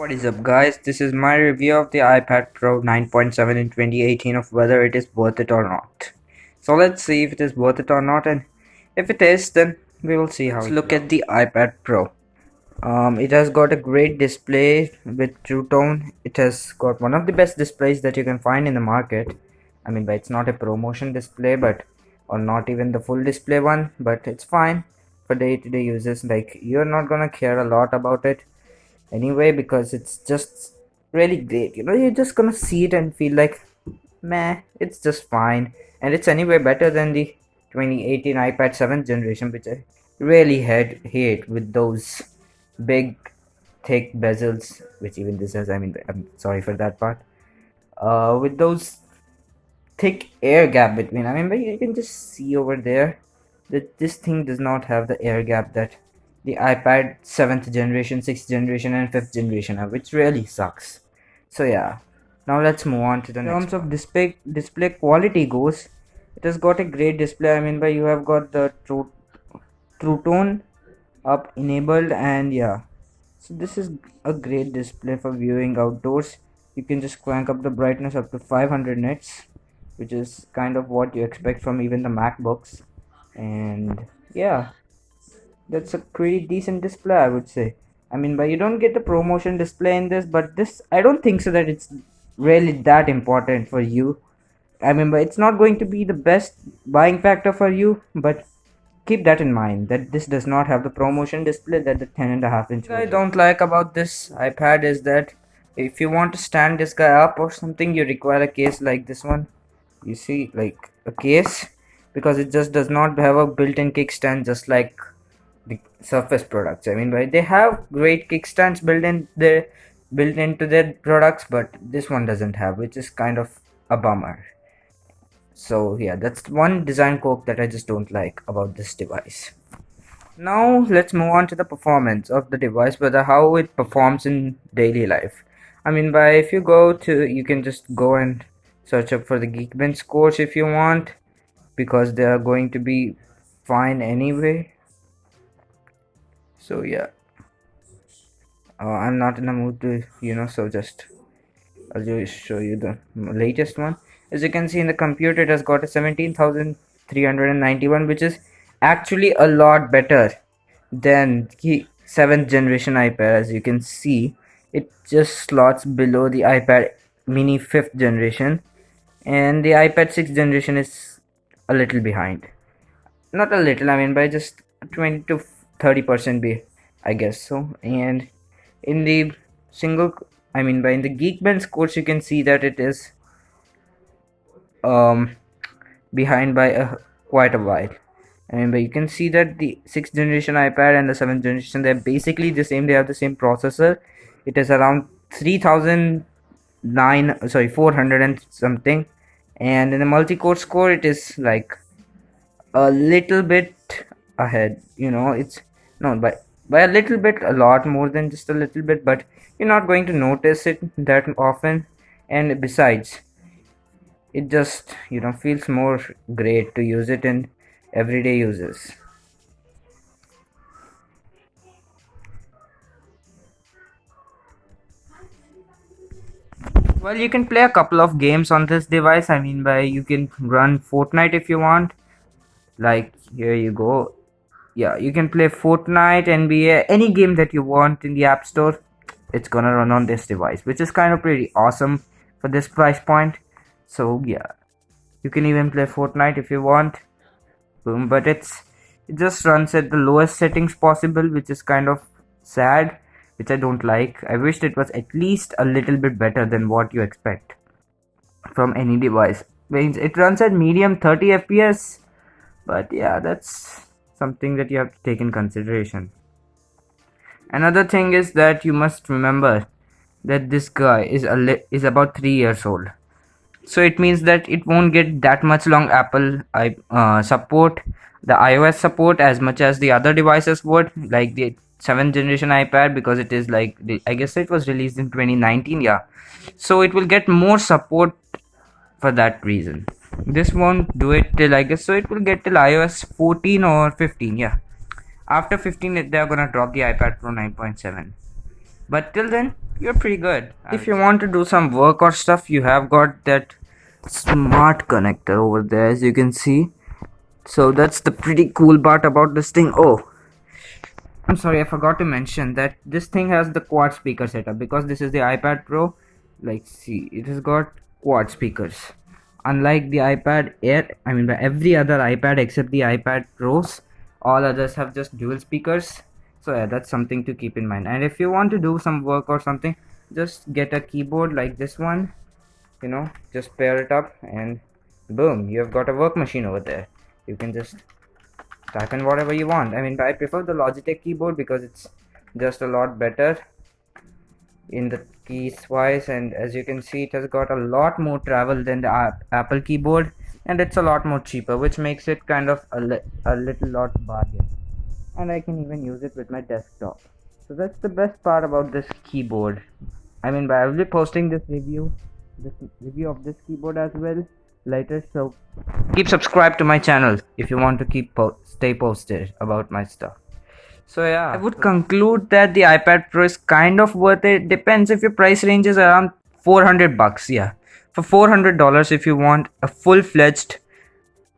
What is up guys, this is my review of the iPad Pro 9.7 in 2018 of whether it is worth it or not. So let's see if it is worth it or not, and if it is, then we will see how. Let's look at the iPad Pro. It has got a great display with True Tone. It has got one of the best displays that you can find in the market. I mean, but it's not a promotion display, but or not even the full display one, but it's fine for day-to-day users. Like, you're not gonna care a lot about it anyway because it's just really great. You're just gonna see it and feel like, meh, it's just fine. And it's anyway better than the 2018 iPad 7th generation, which I really hate with those big thick bezels, which even this has. I mean, I'm sorry for that part. With those thick air gap between. I mean, but you can just see over there that this thing does not have the air gap that the iPad 7th generation, 6th generation, and 5th generation have, which really sucks. So yeah, now let's move on to the next. In terms of display quality goes, it has got a great display. I mean, by you have got the True Tone up enabled, and yeah, so this is a great display for viewing outdoors. You can just crank up the brightness up to 500 nits, which is kind of what you expect from even the MacBooks. And yeah, that's a pretty decent display, I would say. I mean, but you don't get the promotion display in this, but this, I don't think so that it's really that important for you. I mean, but it's not going to be the best buying factor for you, but keep that in mind that this does not have the promotion display that the 10.5-inch. What I don't like about this iPad is that if you want to stand this guy up or something, you require a case like this one. You see, like a case, because it just does not have a built-in kickstand, just like the Surface products. I mean, right, they have great kickstands built into their products, but this one doesn't have, which is kind of a bummer. So yeah, that's one design quirk that I just don't like about this device. Now let's move on to the performance of the device, whether how it performs in daily life. I mean, by if you go to, you can just go and search up for the Geekbench scores if you want, because they are going to be fine anyway. So yeah, I'm not in a mood to, so just I'll just show you the latest one. As you can see in the computer, it has got a 17,391, which is actually a lot better than the 7th generation iPad. As you can see, it just slots below the iPad mini 5th generation, and the iPad 6th generation is a little behind. Not a little, I mean by just 20 to 30% I guess so. And in the I mean by in the Geekbench course, you can see that it is behind by quite a while. I mean, but you can see that the 6th generation iPad and the 7th generation, they're basically the same. They have the same processor. It is around 400 and something, and in the multi-core score, it is like a little bit ahead. It's no, by a little bit, a lot more than just a little bit, but you're not going to notice it that often. And besides, it just feels more great to use it in everyday uses. Well, you can play a couple of games on this device. I mean, by you can run Fortnite if you want. Like, here you go. Yeah, you can play Fortnite, NBA, any game that you want in the App Store. It's gonna run on this device, which is kind of pretty awesome for this price point. So yeah, you can even play Fortnite if you want. Boom, but it just runs at the lowest settings possible, which is kind of sad, which I don't like. I wished it was at least a little bit better than what you expect from any device. It runs at medium 30 FPS, but yeah, that's something that you have to take in consideration. Another thing is that you must remember that this guy is about 3 years old. So it means that it won't get that much long Apple support, the iOS support, as much as the other devices would, like the 7th generation iPad, because it is like I guess it was released in 2019. Yeah, so it will get more support for that reason. This won't do it till, I guess, so it will get till iOS 14 or 15. Yeah, after 15 they're gonna drop the iPad Pro 9.7, but till then you're pretty good. If you want to do some work or stuff, you have got that smart connector over there, as you can see. So that's the pretty cool part about this thing. Oh, I'm sorry, I forgot to mention that this thing has the quad speaker setup because this is the iPad Pro. Like, see, it has got quad speakers. Unlike the iPad Air, I mean, by every other iPad except the iPad Pros, all others have just dual speakers. So, yeah, that's something to keep in mind. And if you want to do some work or something, just get a keyboard like this one, just pair it up, and boom, you have got a work machine over there. You can just type in whatever you want. I mean, I prefer the Logitech keyboard because it's just a lot better in the keys wise, and as you can see, it has got a lot more travel than the Apple keyboard, and it's a lot more cheaper, which makes it kind of a little lot bargain. And I can even use it with my desktop. So that's the best part about this keyboard. I mean, I will be posting this review of this keyboard as well later. So keep subscribed to my channel if you want to stay posted about my stuff. So yeah, I would conclude that the iPad Pro is kind of worth it. Depends if your price range is around 400 bucks. Yeah, for $400, if you want a full-fledged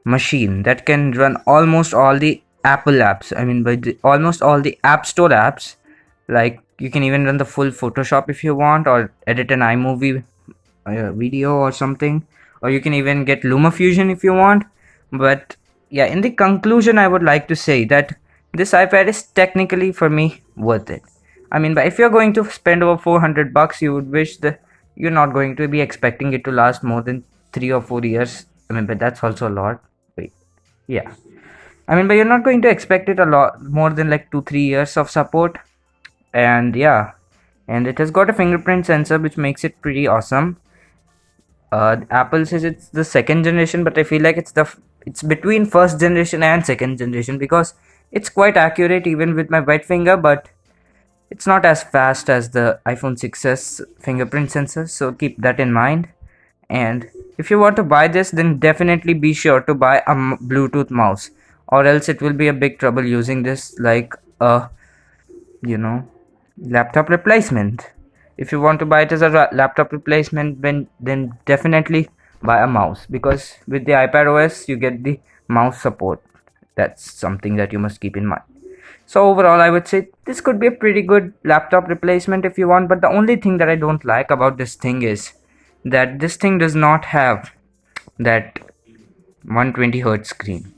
machine that can run almost all the Apple apps. I mean, almost all the App Store apps. Like, you can even run the full Photoshop if you want, or edit an iMovie video or something, or you can even get LumaFusion if you want. But yeah, in the conclusion, I would like to say that this iPad is technically for me worth it. I mean, but if you're going to spend over 400 bucks, you would wish that you're not going to be expecting it to last more than 3 or 4 years. I mean, but that's also a lot. Wait, yeah. I mean, but you're not going to expect it a lot more than like 2-3 years of support. And yeah, and it has got a fingerprint sensor, which makes it pretty awesome. Apple says it's the second generation, but I feel like it's between first generation and second generation because it's quite accurate even with my wet finger, but it's not as fast as the iPhone 6s fingerprint sensor, so keep that in mind. And if you want to buy this, then definitely be sure to buy a Bluetooth mouse, or else it will be a big trouble using this like a laptop replacement. If you want to buy it as a laptop replacement, then definitely buy a mouse, because with the iPad OS you get the mouse support. That's something that you must keep in mind. So overall, I would say this could be a pretty good laptop replacement if you want, but the only thing that I don't like about this thing is that this thing does not have that 120 hertz screen.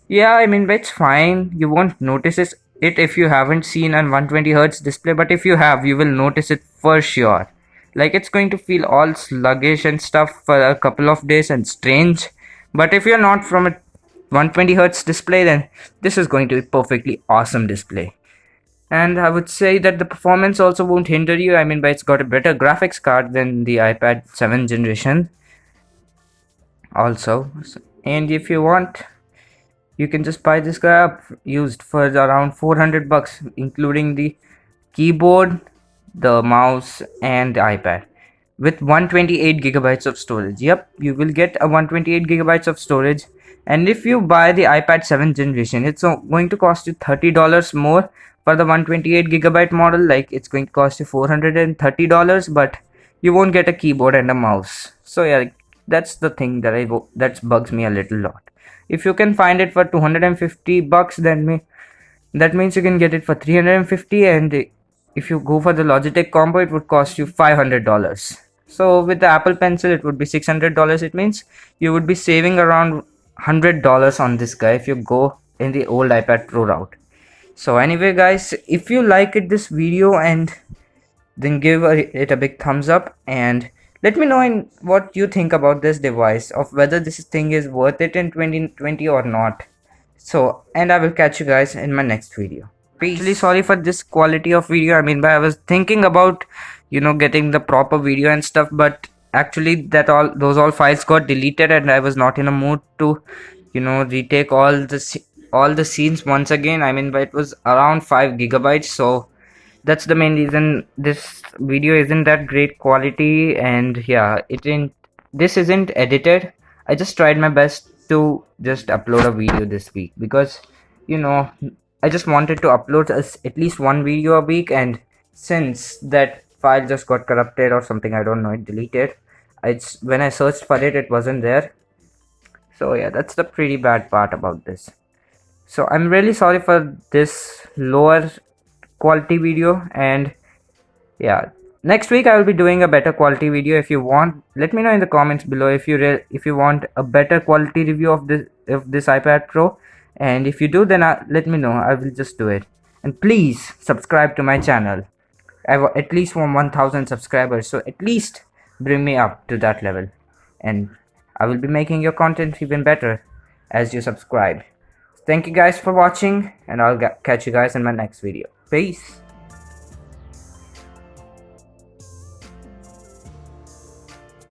Yeah, I mean, it's fine. You won't notice it if you haven't seen a 120 hertz display, but if you have, you will notice it for sure. Like, it's going to feel all sluggish and stuff for a couple of days and strange. But if you're not from a 120 hertz display, then this is going to be perfectly awesome display. And I would say that the performance also won't hinder you. I mean, but it's got a better graphics card than the iPad 7th generation also. And if you want, you can just buy this guy up used for around 400 bucks, including the keyboard, the mouse, and the iPad with 128 gigabytes of storage. Yep, you will get a 128 gigabytes of storage. And if you buy the iPad 7th generation, it's going to cost you $30 more for the 128 gigabyte model. Like, it's going to cost you $430, but you won't get a keyboard and a mouse. So yeah, that's the thing that bugs me a little lot. If you can find it for 250 bucks, then that means you can get it for 350, and if you go for the Logitech combo, it would cost you $500. So with the Apple Pencil, it would be $600. It means you would be saving around $100 on this guy if you go in the old iPad Pro route. So anyway, guys, if you liked this video, and then give it a big thumbs up, and let me know in what you think about this device, of whether this thing is worth it in 2020 or not. So, and I will catch you guys in my next video. Peace. Really sorry for this quality of video. I mean, but I was thinking about getting the proper video and stuff, but actually those all files got deleted, and I was not in a mood to retake all the scenes once again. I mean, but it was around 5 gigabytes, so that's the main reason this video isn't that great quality. And yeah, this isn't edited. I just tried my best to just upload a video this week, because I just wanted to upload at least one video a week, and since that file just got corrupted or something, I don't know, it deleted. It's when I searched for it, it wasn't there. So yeah, that's the pretty bad part about this. So I'm really sorry for this lower quality video, and yeah, next week I will be doing a better quality video. If you want, let me know in the comments below if you want a better quality review of this iPad Pro, and if you do, then let me know. I will just do it. And please subscribe to my channel. I have at least 1,000 subscribers, so at least bring me up to that level, and I will be making your content even better as you subscribe. Thank you guys for watching, and I'll catch you guys in my next video. Peace.